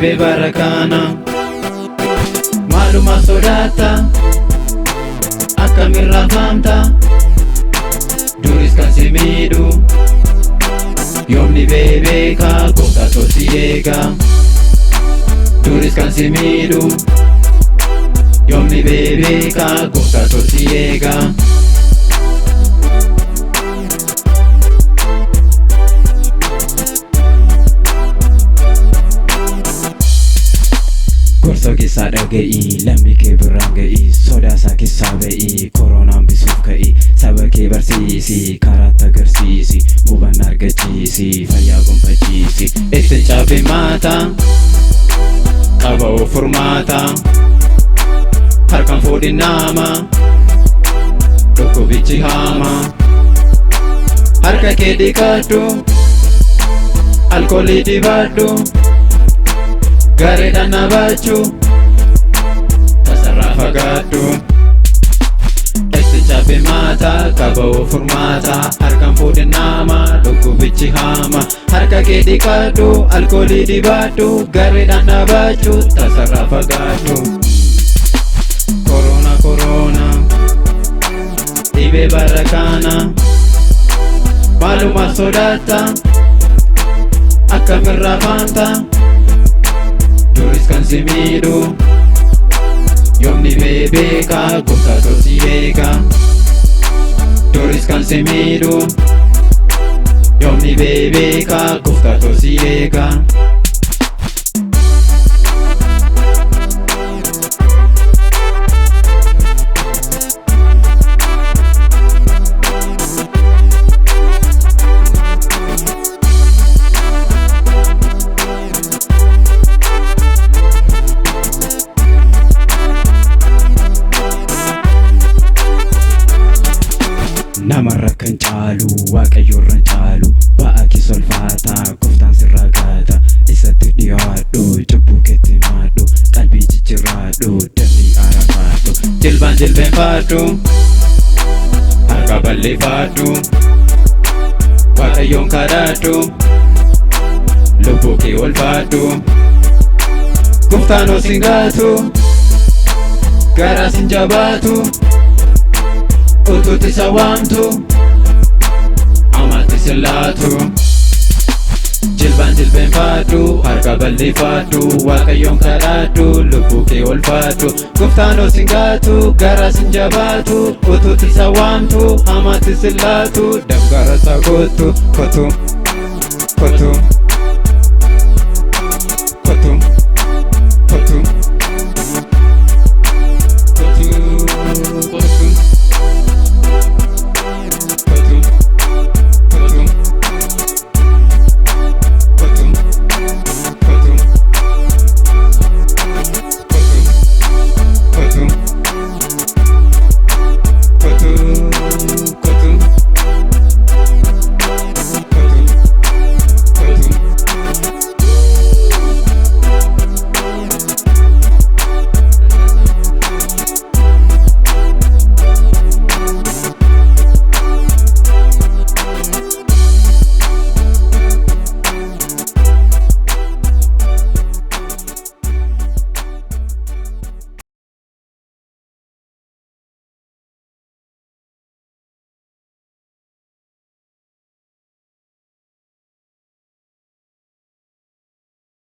dhibee bara kana maaluma sodaata akkamirraa faamta duris kan si miidhu yoomni beeka gooftaa si eega duris kan si miidhu yoomni beeka gooftaa si eega. Gorsa keessaa dhaga'i lammii kee birraan ga'i sodaa isaa keessaa ba'i koronaan bisuuf ka'i saba kee barsiisi karaatti agarsiisi hubannaa argachiisi fayyaa gonfachiisi itti caafe maata qaba of furmaata harkaan fuudhi nama dhukkubichi haama harka kee dhiqadhu alkoolii dibadhu gareedhaan nabachuu tasarraa fagaadhu itti caafe maata qaba of furmaata harkaan fuudhi nama dhukkubichi haama harka kee dhiqadhu alkoolii dibadhu gareedhaan nabachuu tasarraa fagaadhu. Korona dhibee bara kana maaluma sodaata akkamirraa faamta duris kan si miidhu yoomni beeka gooftaa si eega duris kan si miidhu yoomni beeka gooftaa si eega. Namarra kan caalu waaqayyoorran caalu ba'a kee solfaata gooftaan sirraa gaata isatti dhiyaadhu cubbuu keetti maadhu qalbii jijjiirradhu dafii arafaadhu jilbaan jilbeenfadhu harka balleeffadhu waaqayyoon kadhadhu lubbuu kee oolfadhu gooftaan osin gaatu garaa sin jabaatu utuutti isa waamtu amatti si laatu jilbaan jilbeenfadhu harka balleeffadhu waaqayyoon kadhadhu lubbuu kee oolfadhu gooftaan osin gaatu garaa sin jabaatu utuutti isa waamtu amatti si laatu dafgara isaa kottu